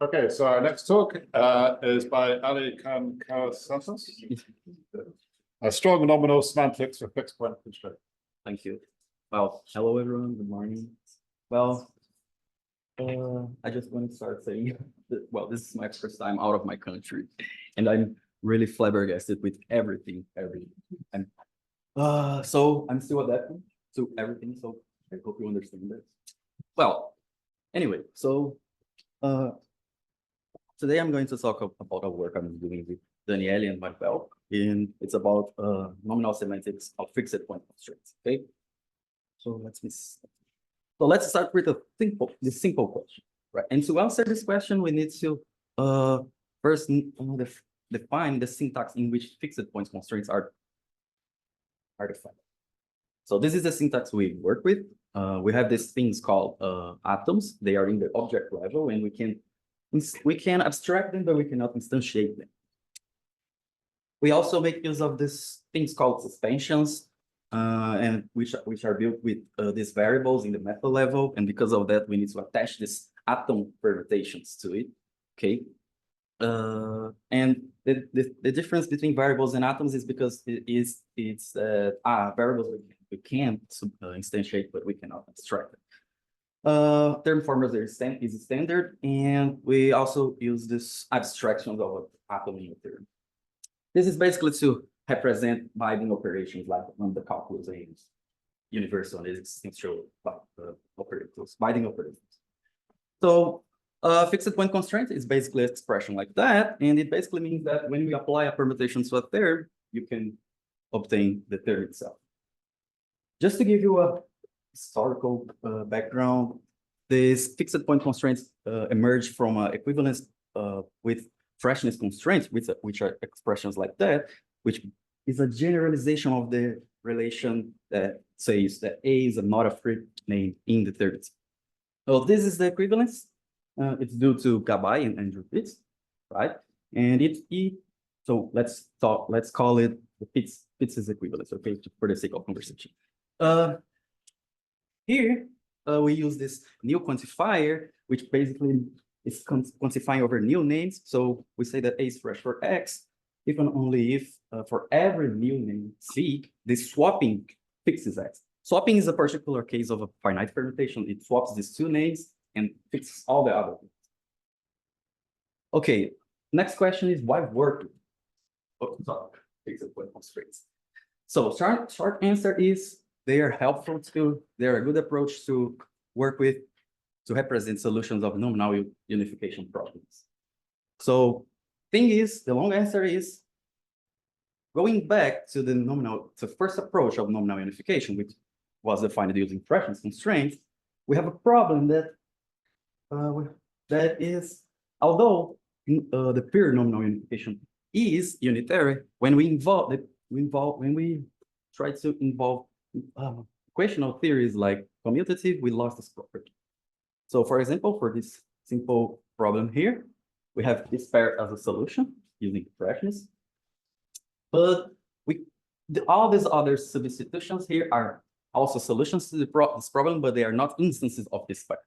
Okay, so our next talk is by Khan Caires Santos. A strong nominal semantics for fixed point constraint. Thank you. Well, hello everyone. Good morning. Well, I just want to start saying that, well, this is my first time out of my country, and I'm really flabbergasted with everything. So I'm still adapting to everything. So I hope you understand that. Well, anyway, so today I'm going to talk about a work I'm doing with Daniele and Maribel, and it's about nominal semantics of fixed point constraints. Okay, so let's start with the simple question, right? And to answer this question, we need to first define the syntax in which fixed point constraints are defined. So this is the syntax we work with. We have these things called atoms. They are in the object level, and we can abstract them, but we cannot instantiate them. We also make use of these things called suspensions, and which are built with these variables in the method level, and because of that, we need to attach these atom permutations to it. Okay, and the difference between variables and atoms is because it's variables we can instantiate, but we cannot abstract them. Term formers is standard, and we also use this abstraction of atom in the term. This is basically to represent binding operations like on the calculus and universal and existential operators, binding operators. So fixed point constraint is basically an expression like that, and it basically means that when we apply a permutation to a term, you can obtain the term itself. Just to give you a historical background, these fixed point constraints emerged from equivalence with freshness constraints, which are expressions like that, which is a generalization of the relation that says that A is not a free name in the thirds. So this is the equivalence. It's due to Gabay and Andrew Pitts, right? And so let's call it the Pitts' equivalence, okay, for the sake of conversation. Here we use this new quantifier, which basically is quantifying over new names. So we say that A is fresh for X, if and only if for every new name C, the swapping fixes X. Swapping is a particular case of a finite permutation. It swaps these two names and fixes all the other ones. Okay, next question is why work? Fixed point constraints. So short answer is they are helpful they're a good approach to work with to represent solutions of nominal unification problems. So the long answer is going back to the first approach of nominal unification, which was defined using freshness constraints. We have a problem that is, although the pure nominal unification is unitary, when we try to involve equational theories like commutative, we lost this property. So for example, for this simple problem here, we have this pair as a solution using freshness, but all these other substitutions here are also solutions to this problem, but they are not instances of this pair.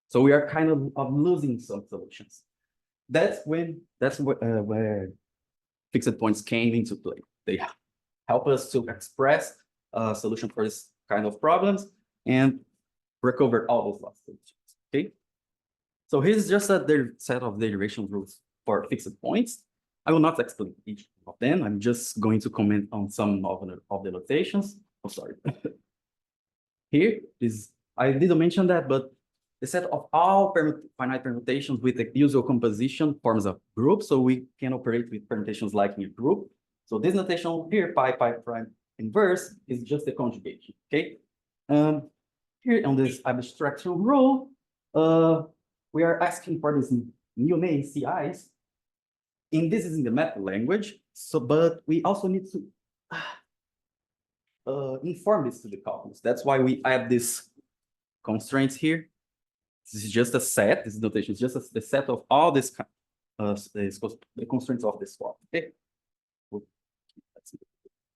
So we are kind of losing some solutions. That's where fixed points came into play. They help us to express a solution for this kind of problems and recover all those lost solutions. Okay, so here's just a set of derivation rules for fixed points. I will not explain each of them. I'm just going to comment on some of the notations. Oh, sorry. Here is, I didn't mention that, but the set of all finite permutations with the usual composition forms a group, so we can operate with permutations like in a group. So this notation here, pi prime inverse, is just a conjugation. Okay. Here on this abstraction rule, we are asking for this new name CIs, and this is in the method language. So, but we also need to inform this to the calculus. That's why we add these constraints here. This is just a set. This notation is just the set of all this the constraints of this form. Okay.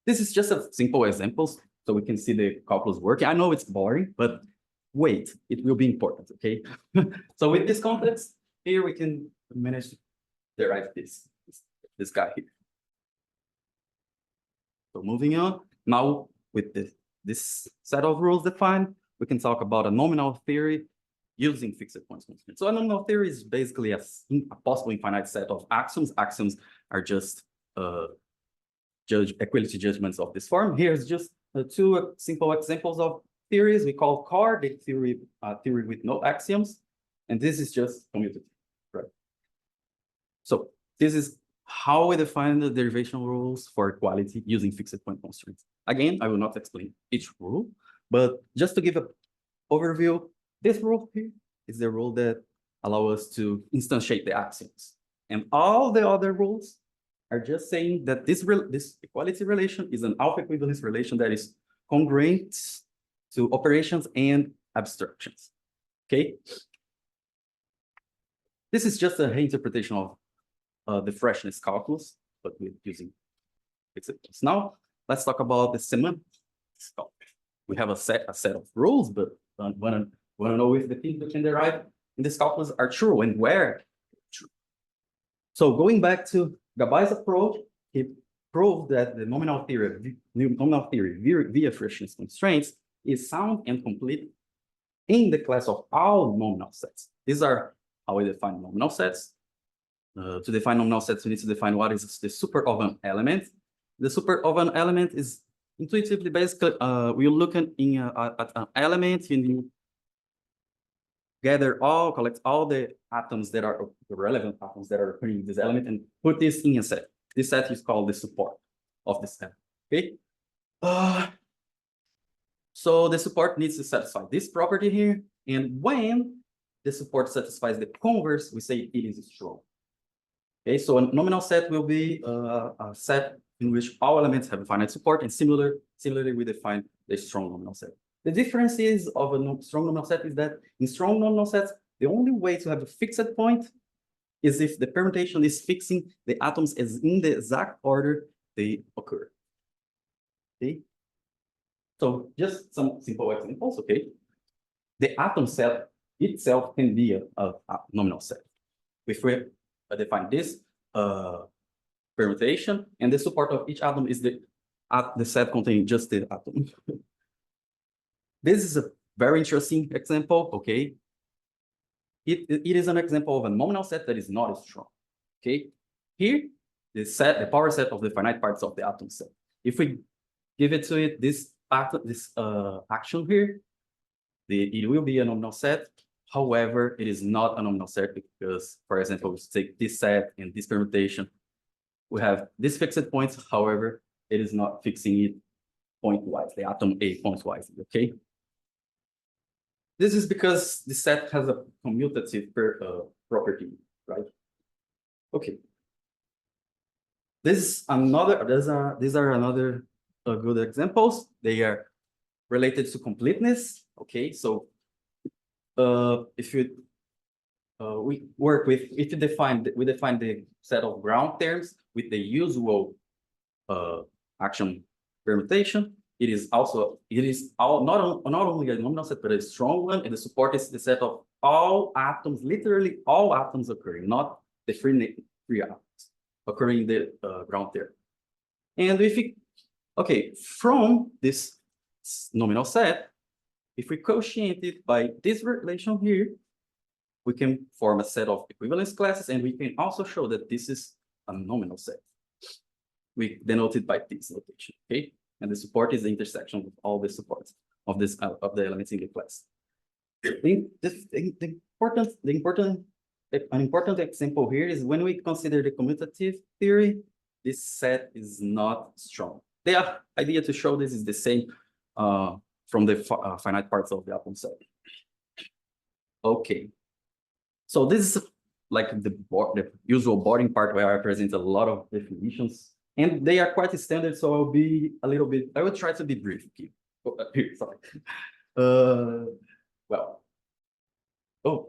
This is just a simple examples, so we can see the calculus working. I know it's boring, but wait, it will be important, okay? So with this context, here we can manage to derive this guy here. So moving on, now with this set of rules defined, we can talk about a nominal theory using fixed points constraints. So a nominal theory is basically a possible infinite set of axioms. Axioms are just equality judgments of this form. Here's just two simple examples of theories. We call CAR the theory with no axioms, and this is just commutative, right? So this is how we define the derivation rules for equality using fixed point constraints. Again, I will not explain each rule, but just to give an overview, this rule here is the rule that allows us to instantiate the axioms. And all the other rules are just saying that this equality relation is an alpha equivalence relation that is congruent to operations and abstractions, okay? This is just a reinterpretation of the freshness calculus, but with using fixed points. Now, let's talk about the semantics. We have a set of rules, but want to know if the things we can derive in this calculus are true and where true. So going back to Gabai's approach, he proved that the nominal theory via freshness constraints is sound and complete in the class of all nominal sets. These are how we define nominal sets. To define nominal sets, we need to define what is the super of an element. The super of an element is intuitively basically we're looking at an element and you collect all the atoms that are the relevant atoms that are occurring in this element and put this in a set. This set is called the support of this element. Okay. So the support needs to satisfy this property here, and when the support satisfies the converse, we say it is strong. Okay, so a nominal set will be a set in which all elements have finite support, and similarly we define the strong nominal set. The difference is of a strong nominal set is that in strong nominal sets, the only way to have a fixed point is if the permutation is fixing the atoms as in the exact order they occur. Okay. So just some simple examples, okay? The atom set itself can be a nominal set. If we define this permutation, and the support of each atom is the set containing just the atom. This is a very interesting example, okay? It is an example of a nominal set that is not strong, okay? Here, the power set of the finite parts of the atom set. If we give it to it, this action here, it will be a nominal set. However, it is not a nominal set because, for example, we take this set and this permutation. We have this fixed points. However, it is not fixing it point-wise, the atom A point-wise, okay? This is because the set has a commutative property, right? Okay. These are another good examples. They are related to completeness. Okay, so if we define the set of ground terms with the usual action permutation, it is not only a nominal set but a strong one, and the support is the set of all atoms, literally all atoms occurring, not the free atoms occurring in the ground term. And from this nominal set, if we quotient it by this relation here, we can form a set of equivalence classes, and we can also show that this is a nominal set. We denote it by this notation, okay? And the support is the intersection of all the supports of the elements in the class. An important example here is when we consider the commutative theory, this set is not strong. The idea to show this is the same from the finite parts of the atom set. Okay, so this is like the usual boring part where I present a lot of definitions, and they are quite standard. So I'll be a little bit. I will try to be brief. Okay. Here, sorry. Well. Oh.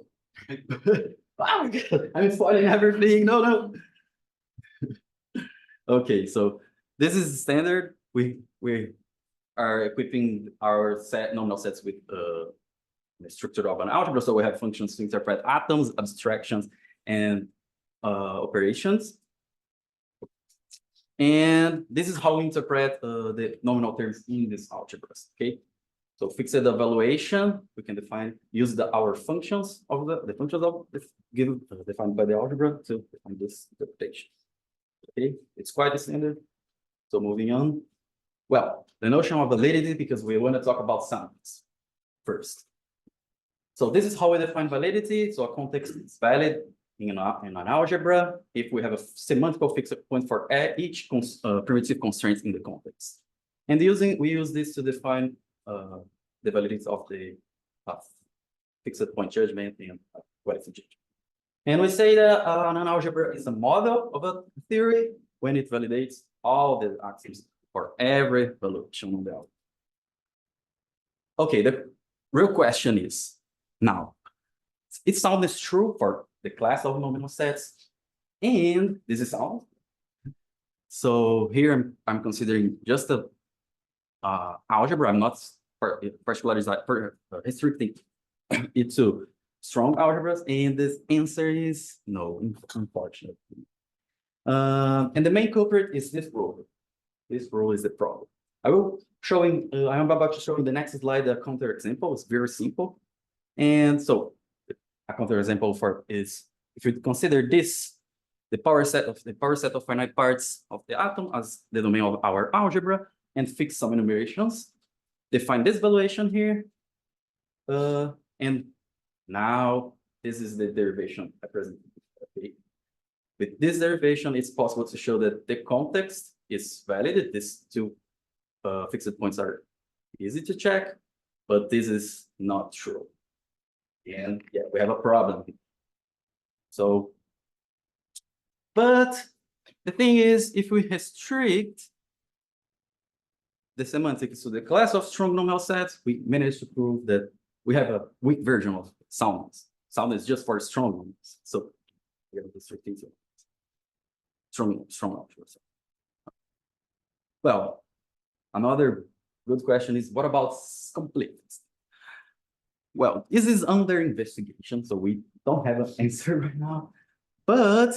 Oh, I'm spoiling everything. No. Okay, so this is standard. We are equipping our nominal sets with the structure of an algebra. So we have functions to interpret atoms, abstractions, and operations. And this is how we interpret the nominal terms in these algebras, okay? So fixed evaluation, we can use our functions of the functions of given defined by the algebra to define this interpretation. Okay, it's quite standard. So moving on. Well, the notion of validity, because we want to talk about semantics first. So this is how we define validity. So a context is valid in an algebra if we have a semantical fixed point for each primitive constraint in the context. And we use this to define the validity of the fixed point judgment and quality judgment. And we say that an algebra is a model of a theory when it validates all the axioms for every valuation on the algebra. Okay, the real question is, now, it sounds true for the class of nominal sets, and this is all. So here I'm considering just the algebra. I'm not particularly restricting it to strong algebras, and this answer is no, unfortunately. And the main culprit is this rule. This rule is the problem. I'm about to show in the next slide a counterexample. It's very simple. And so a counterexample is if you consider this, the power set of finite parts of the atom as the domain of our algebra and fix some enumerations, define this valuation here. And now this is the derivation I presented. Okay. With this derivation, it's possible to show that the context is valid. These two fixed points are easy to check, but this is not true. And yeah, we have a problem. So, but the thing is, if we restrict the semantics to the class of strong nominal sets, we manage to prove that we have a weak version of soundness. Soundness is just for strong numbers. So we are restricting to strong numbers. Well, another good question is, what about completeness? Well, this is under investigation, so we don't have an answer right now, but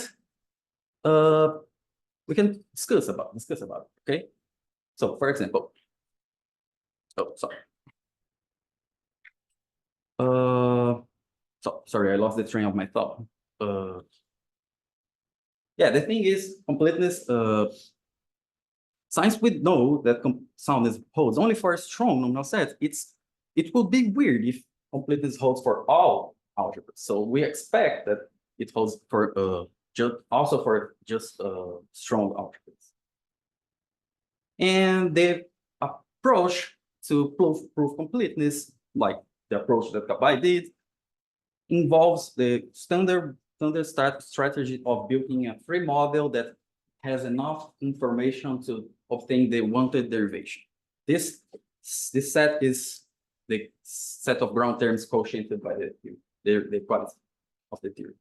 we can discuss about it, okay? So, for example, sorry, I lost the train of my thought. Yeah, the thing is, completeness, since we know that soundness holds only for strong nominal sets, it would be weird if completeness holds for all algebras. So we expect that it holds for also for just strong algebras. And the approach to prove completeness, like the approach that Kabai did, involves the standard strategy of building a free model that has enough information to obtain the wanted derivation. This set is the set of ground terms quotiented by the quality of the theory.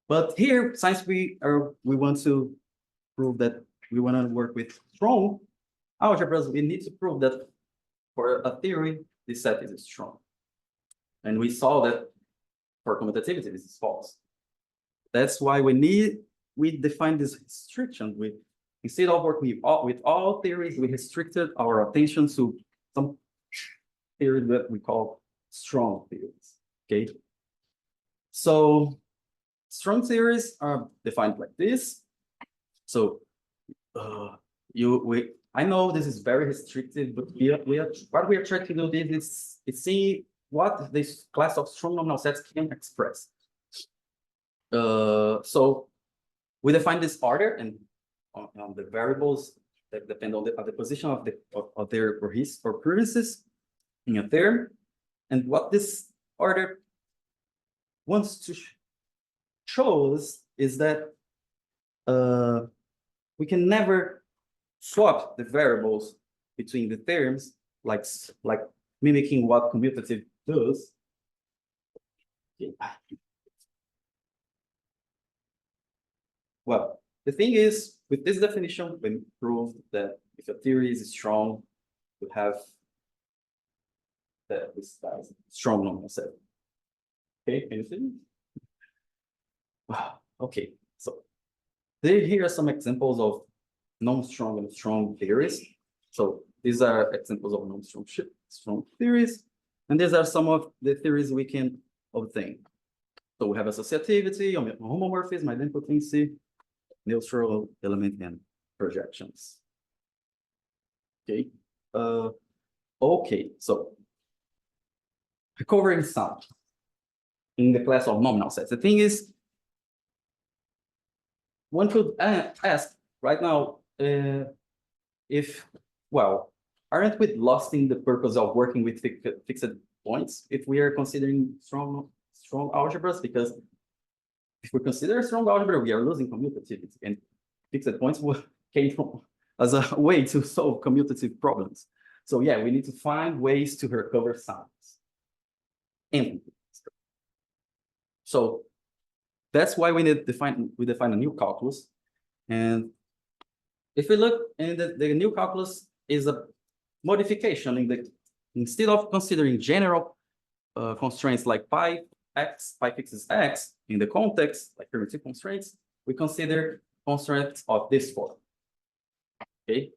But here, since we want to prove that we want to work with strong algebras, we need to prove that for a theory, this set is strong. And we saw that for commutativity, this is false. That's why we define this restriction. Instead of working with all theories, we restricted our attention to some theories that we call strong theories. Okay. So strong theories are defined like this. So I know this is very restricted, but what we are trying to do is see what this class of strong nominal sets can express. So we define this order and on the variables that depend on the position of their occurrences in a term, and what this order wants to shows is that we can never swap the variables between the terms, like mimicking what commutative does. Well, the thing is, with this definition, we proved that if a theory is strong, we have this strong nominal set. Okay, can you see? Okay, so here are some examples of non-strong and strong theories. So these are examples of strong theories, and these are some of the theories we can obtain. So we have associativity, homomorphism, idempotency, neutral element, and projections. Okay. Okay, so recovering sound in the class of nominal sets. The thing is, one could ask right now if, well, aren't we lost in the purpose of working with fixed points if we are considering strong algebras? Because if we consider strong algebra, we are losing commutativity, and fixed points came from as a way to solve commutative problems. So yeah, we need to find ways to recover sounds. And so that's why we define a new calculus. And if we look, and the new calculus is a modification instead of considering general constraints like pi fixes x in the context, like primitive constraints, we consider constraints of this form. Okay.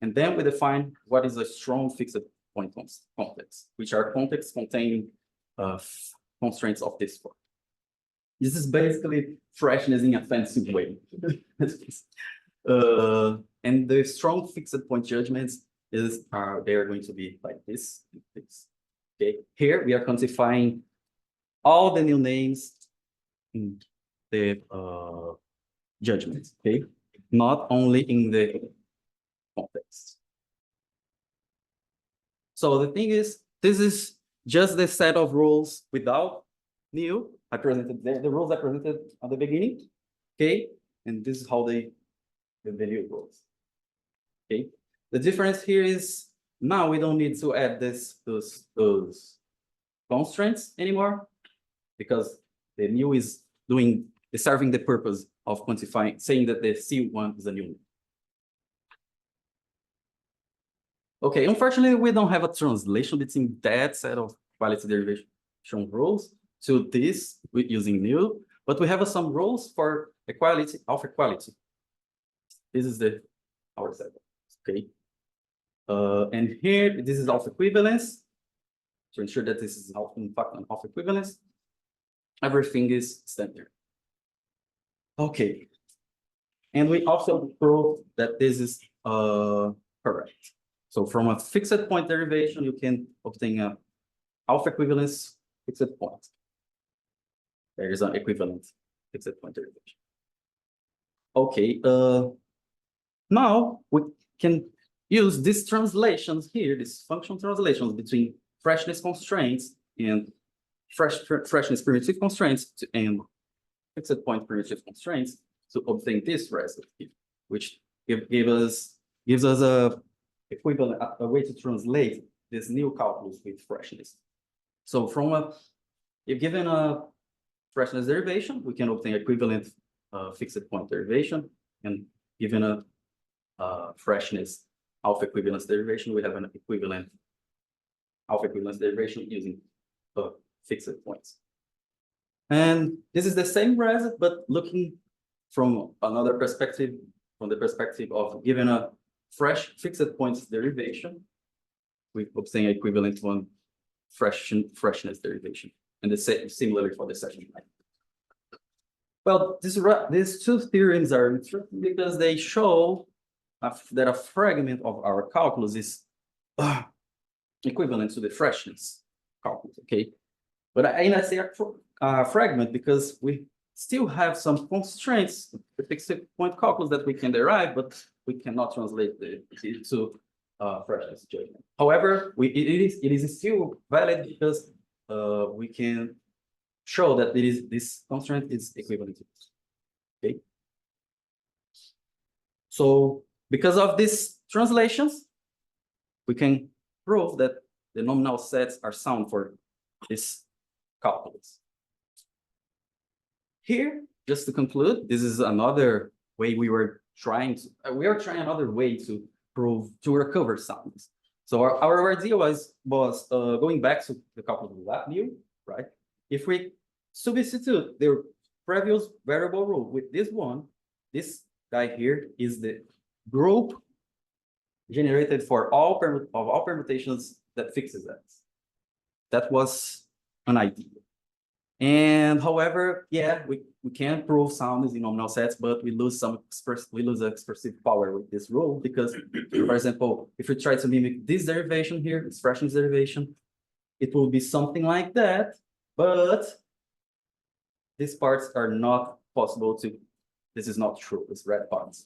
And then we define what is a strong fixed point context, which are contexts containing constraints of this form. This is basically freshness in a fancy way. And the strong fixed point judgments they are going to be like this. Okay, here we are quantifying all the new names in the judgments. Okay, not only in the context. So the thing is, this is just the set of rules without new. I presented the rules I presented at the beginning. Okay, and this is how the new rules. Okay, the difference here is now we don't need to add those constraints anymore, because the new is serving the purpose of quantifying, saying that the C1 is a new. Okay, unfortunately, we don't have a translation between that set of quality derivation rules to this using new, but we have some rules for equality, alpha equality. This is our set. Okay. And here, this is alpha equivalence. To ensure that this is in fact an alpha equivalence, everything is standard. Okay. And we also prove that this is correct. So from a fixed point derivation, you can obtain a alpha equivalence fixed point. There is an equivalent fixed point derivation. Okay. Now we can use these translations here, these function translations between freshness constraints and freshness primitive constraints and fixed point primitive constraints to obtain this result here, which gives us a equivalent, a way to translate this new calculus with freshness. So if given a freshness derivation, we can obtain equivalent fixed point derivation, and given a freshness alpha equivalence derivation, we have an equivalent alpha equivalence derivation using fixed points. And this is the same result, but looking from another perspective, from the perspective of given a fresh fixed points derivation, we obtain equivalent one freshness derivation, and the same similarly for the second line. Well, these two theorems are interesting because they show that a fragment of our calculus is equivalent to the freshness calculus. Okay, but I say a fragment because we still have some constraints, the fixed point calculus that we can derive, but we cannot translate it to freshness judgment. However, it is still valid because we can show that this constraint is equivalent to this. Okay. So because of these translations, we can prove that the nominal sets are sound for this calculus. Here, just to conclude, this is another way we are trying another way to recover sounds. So our idea was going back to the calculus of that new, right? If we substitute the previous variable rule with this one. This guy here is the group generated for all permutations that fixes that. That was an idea. And however, yeah, we can prove soundness in nominal sets, but we lose expressive power with this rule because, for example, if we try to mimic this derivation here, this fraction derivation, it will be something like that, but these parts are not possible to. This is not true. It's red parts.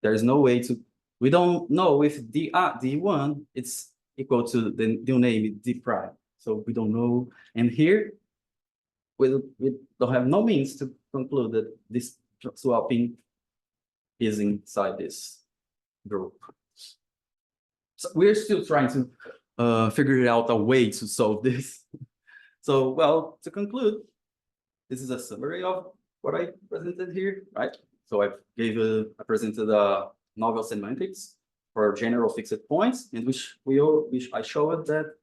There is no way to. We don't know if D1 it's equal to the new name D prime. So we don't know. And here we don't have no means to conclude that this swapping is inside this group. So we're still trying to figure out a way to solve this. So, well, to conclude, this is a summary of what I presented here, right? So I presented a novel semantics for general fixed points, in which I showed that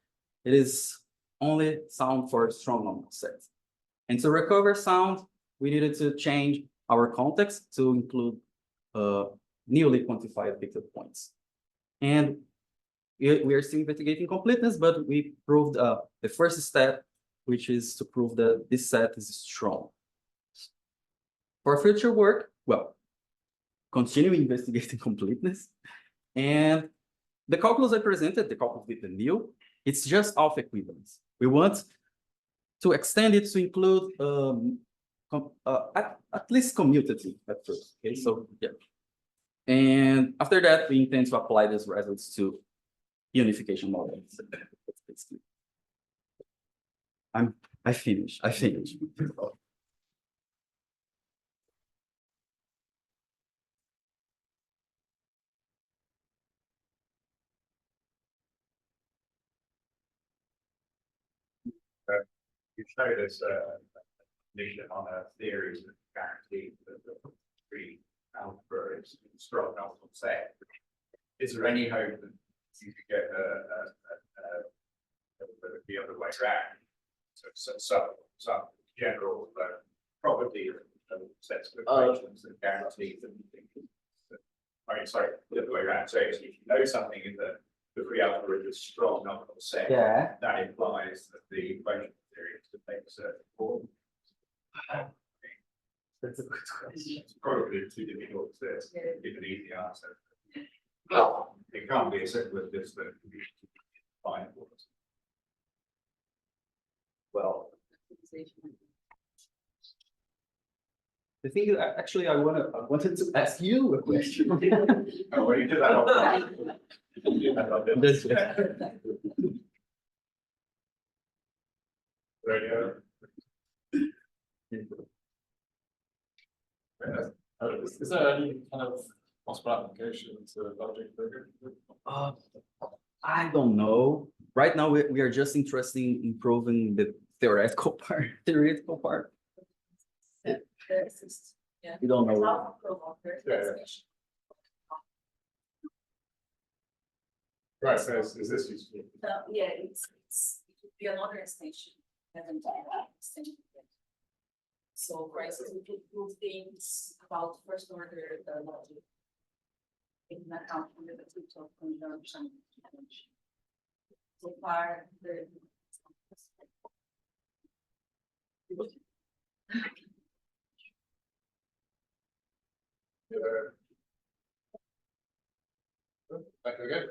it is only sound for strong nominal sets. And to recover sound, we needed to change our context to include newly quantified fixed points. And we are still investigating completeness, but we proved the first step, which is to prove that this set is strong. For future work, well, continue investigating completeness. And the calculus I presented, the calculus with the new, it's just alpha equivalence. We want to extend it to include at least commutative at first. Okay, so yeah. And after that, we intend to apply these results to unification models. That's basically. I finished. You showed us a definition on a theory that guarantees that the three algebra is strong nominal set. Is there any hope that you could get the other way around? So some general property of sets of equations that guarantee that. I mean, sorry, the other way around. So if you know something in the free algebra is strong nominal set, Yeah. that implies that the equation theory is to take a certain form. That's a good question. It's probably too difficult to give an easy answer. It can't be as simple as just the fine forms. Well, the thing is, actually, I wanted to ask you a question. Oh, well, you did that on you did that on This- radio. Is there any kind of possible application to logic theory? I don't know. Right now, we are just interested in improving the theoretical part. Yeah. We don't know. Right, so is this useful? Yeah, it would be another extension. Haven't done that extension yet. So, for instance, we could prove things about first order logic. Taking account from the total conjunction. So far, the. Back again.